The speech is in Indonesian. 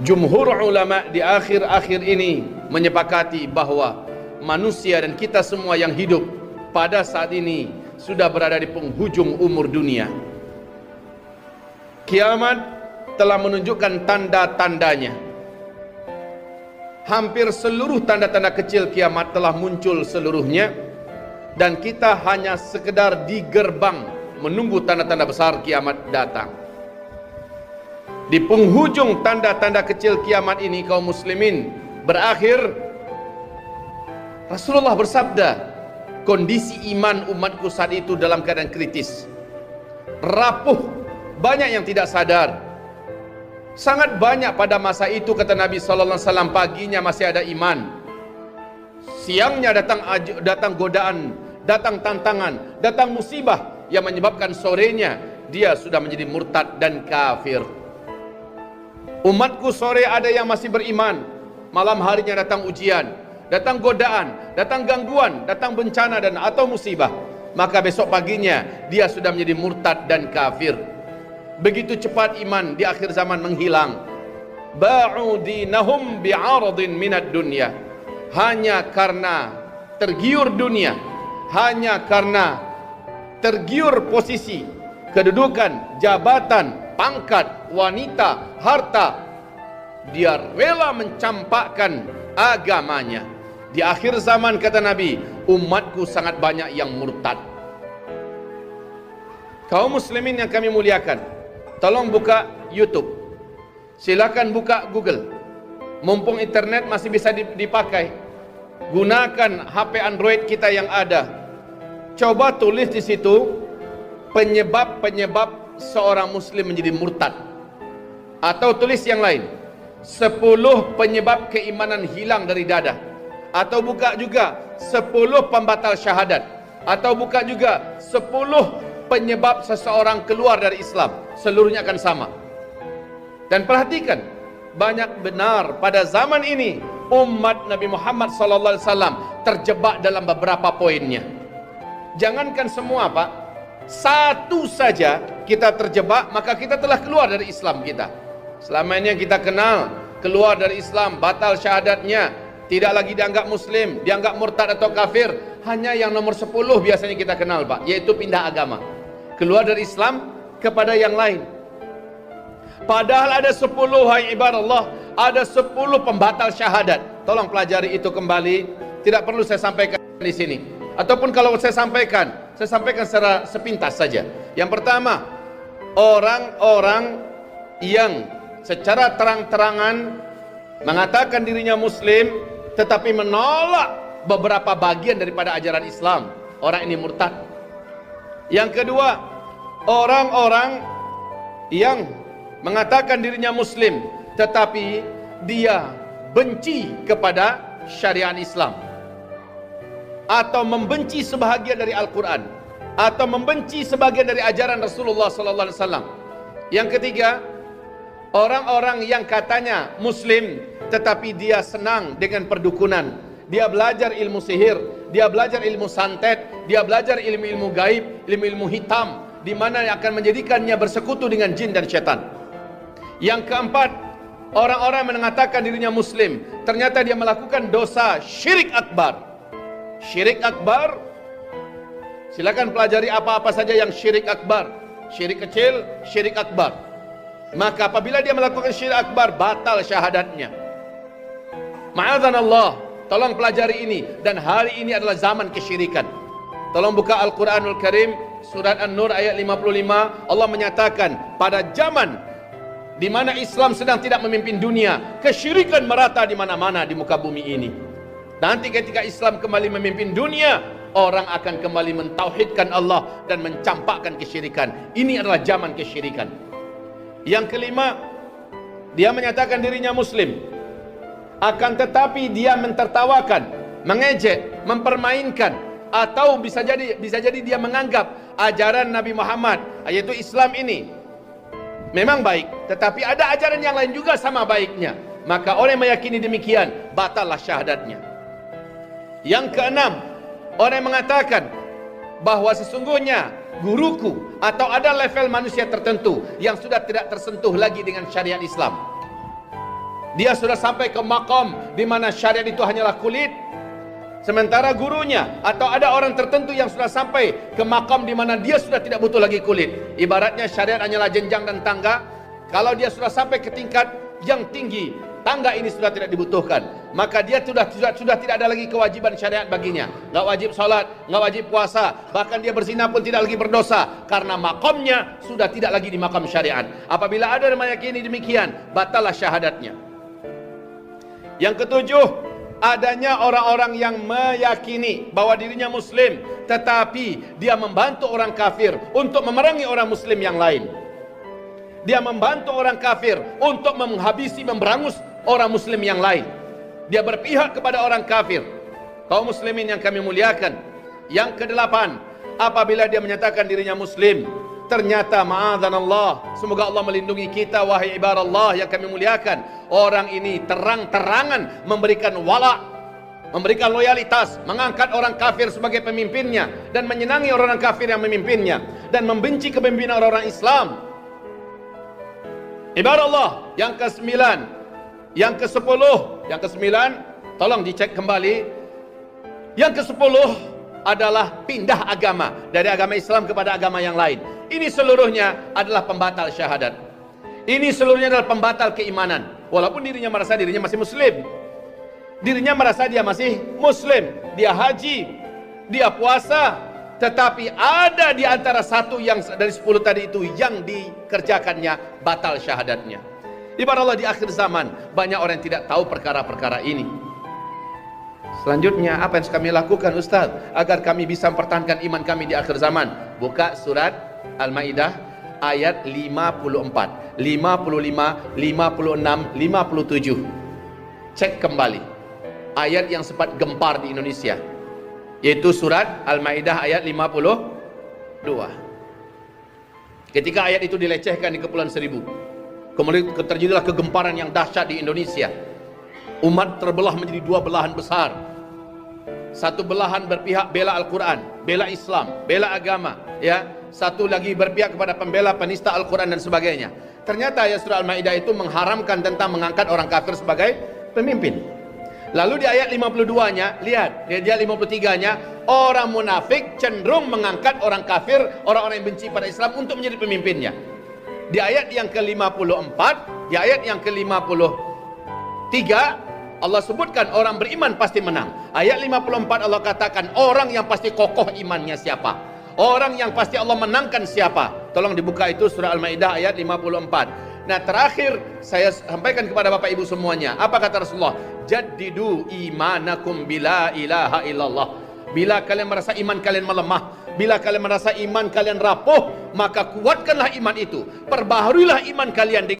Jumhur ulama di akhir-akhir ini menyepakati bahwa manusia dan kita semua yang hidup pada saat ini sudah berada di penghujung umur dunia. Kiamat telah menunjukkan tanda-tandanya. Hampir seluruh tanda-tanda kecil kiamat telah muncul seluruhnya, dan kita hanya sekedar di gerbang menunggu tanda-tanda besar kiamat datang. Di penghujung tanda-tanda kecil kiamat ini, kaum muslimin, berakhir. Rasulullah bersabda, kondisi iman umatku saat itu dalam keadaan kritis, rapuh, banyak yang tidak sadar. Sangat banyak pada masa itu, kata Nabi SAW, paginya masih ada iman, siangnya datang godaan, datang tantangan, datang musibah yang menyebabkan sorenya dia sudah menjadi murtad dan kafir. Umatku sore ada yang masih beriman, malam harinya datang ujian, datang godaan, datang gangguan, datang bencana dan atau musibah, maka besok paginya dia sudah menjadi murtad dan kafir. Begitu cepat iman di akhir zaman menghilang. Ba'u dinahum bi'aradin minad dunya, hanya karena tergiur dunia, hanya karena tergiur posisi, kedudukan, jabatan, pangkat, wanita, harta, dia rela mencampakkan agamanya. Di akhir zaman, kata Nabi, umatku sangat banyak yang murtad. Kaum muslimin yang kami muliakan, tolong buka YouTube, silakan buka Google, mumpung internet masih bisa dipakai. Gunakan HP Android kita yang ada. Coba tulis di situ penyebab-penyebab seorang muslim menjadi murtad, atau tulis yang lain, 10 penyebab keimanan hilang dari dada, atau buka juga 10 pembatal syahadat, atau buka juga 10 penyebab seseorang keluar dari Islam. Seluruhnya akan sama. Dan perhatikan, banyak benar pada zaman ini umat Nabi Muhammad SAW terjebak dalam beberapa poinnya. Jangankan semua, Pak, satu saja kita terjebak, maka kita telah keluar dari Islam kita. Selama ini yang kita kenal, keluar dari Islam, batal syahadatnya, tidak lagi dianggap muslim, dianggap murtad atau kafir. Hanya yang nomor 10 biasanya kita kenal, Pak, yaitu pindah agama, keluar dari Islam kepada yang lain. Padahal ada 10, hai ibadallah, ada 10 pembatal syahadat. Tolong pelajari itu kembali, tidak perlu saya sampaikan di sini. Ataupun kalau saya sampaikan secara sepintas saja. Yang pertama, orang-orang yang secara terang-terangan mengatakan dirinya muslim tetapi menolak beberapa bagian daripada ajaran Islam, orang ini murtad. Yang kedua, orang-orang yang mengatakan dirinya muslim tetapi dia benci kepada syariat Islam, atau membenci sebahagian dari Al-Quran, atau membenci sebagian dari ajaran Rasulullah SAW. Yang ketiga, orang-orang yang katanya muslim tetapi dia senang dengan perdukunan, dia belajar ilmu sihir, dia belajar ilmu santet, dia belajar ilmu-ilmu gaib, ilmu-ilmu hitam, di mana yang akan menjadikannya bersekutu dengan jin dan syaitan. Yang keempat, orang-orang yang mengatakan dirinya muslim ternyata dia melakukan dosa syirik akbar. Syirik akbar, silakan pelajari apa-apa saja yang syirik akbar, syirik kecil, syirik akbar. Maka apabila dia melakukan syirik akbar, batal syahadatnya. Ma'adzanallah, tolong pelajari ini. Dan hari ini adalah zaman kesyirikan. Tolong buka Al-Quranul Karim, surat An-Nur ayat 55. Allah menyatakan pada zaman di mana Islam sedang tidak memimpin dunia, kesyirikan merata di mana-mana di muka bumi ini. Nanti ketika Islam kembali memimpin dunia, orang akan kembali mentauhidkan Allah dan mencampakkan kesyirikan. Ini adalah zaman kesyirikan. Yang kelima, dia menyatakan dirinya muslim, akan tetapi dia mentertawakan, mengejek, mempermainkan, atau bisa jadi dia menganggap ajaran Nabi Muhammad, yaitu Islam ini memang baik, tetapi ada ajaran yang lain juga sama baiknya. Maka orang yang meyakini demikian, batallah syahadatnya. Yang keenam, orang yang mengatakan bahwa sesungguhnya guruku, atau ada level manusia tertentu yang sudah tidak tersentuh lagi dengan syariat Islam. Dia sudah sampai ke maqam di mana syariat itu hanyalah kulit. Sementara gurunya atau ada orang tertentu yang sudah sampai ke maqam di mana dia sudah tidak butuh lagi kulit. Ibaratnya syariat hanyalah jenjang dan tangga. Kalau dia sudah sampai ke tingkat yang tinggi, tangga ini sudah tidak dibutuhkan, maka dia sudah tidak ada lagi kewajiban syariat baginya. Enggak wajib salat, enggak wajib puasa, bahkan dia berzina pun tidak lagi berdosa karena makamnya sudah tidak lagi di makam syariat. Apabila ada yang meyakini demikian, batallah syahadatnya. Yang ketujuh, adanya orang-orang yang meyakini bahwa dirinya muslim tetapi dia membantu orang kafir untuk memerangi orang muslim yang lain. Dia membantu orang kafir untuk menghabisi, memberangus orang muslim yang lain. Dia berpihak kepada orang kafir. Kaum muslimin yang kami muliakan, yang kedelapan, apabila dia menyatakan dirinya muslim, ternyata ma'adzanallah, semoga Allah melindungi kita wahai ibarat Allah yang kami muliakan, orang ini terang-terangan memberikan wala', memberikan loyalitas, mengangkat orang kafir sebagai pemimpinnya dan menyenangi orang kafir yang memimpinnya dan membenci kepemimpinan orang-orang Islam. Ibarat Allah yang ke-9, yang ke-10, yang ke-9 tolong dicek kembali. Yang ke-10 adalah pindah agama dari agama Islam kepada agama yang lain. Ini seluruhnya adalah pembatal syahadat. Ini seluruhnya adalah pembatal keimanan. Walaupun dirinya merasa dirinya masih muslim, dirinya merasa dia masih muslim, dia haji, dia puasa, tetapi ada di antara satu yang dari 10 tadi itu yang dikerjakannya batal syahadatnya. Ibarat Allah di akhir zaman banyak orang yang tidak tahu perkara-perkara ini. Selanjutnya apa yang kami lakukan Ustaz agar kami bisa mempertahankan iman kami di akhir zaman? Buka surat Al-Maidah ayat 54, 55, 56, 57. Cek kembali ayat yang sempat gempar di Indonesia, yaitu surat Al-Maidah ayat 52. Ketika ayat itu dilecehkan di Kepulauan Seribu, kemudian terjadilah kegemparan yang dahsyat di Indonesia. Umat terbelah menjadi dua belahan besar. Satu belahan berpihak bela Al-Quran, bela Islam, bela agama, ya. Satu lagi berpihak kepada pembela penista Al-Quran dan sebagainya. Ternyata ayat surah Al-Maidah itu mengharamkan tentang mengangkat orang kafir sebagai pemimpin. Lalu di ayat 52-nya, lihat, di ayat 53-nya, orang munafik cenderung mengangkat orang kafir, orang-orang yang benci pada Islam untuk menjadi pemimpinnya. Di ayat yang ke-54, di ayat yang ke-53, Allah sebutkan orang beriman pasti menang. Ayat 54 Allah katakan orang yang pasti kokoh imannya siapa? Orang yang pasti Allah menangkan siapa? Tolong dibuka itu surah Al-Maidah ayat 54. Nah, terakhir saya sampaikan kepada Bapak Ibu semuanya. Apa kata Rasulullah? Jaddidu imanakum bila ilaha illallah. Bila kalian merasa iman kalian melemah, bila kalian merasa iman kalian rapuh, maka kuatkanlah iman itu. Perbaharuilah iman kalian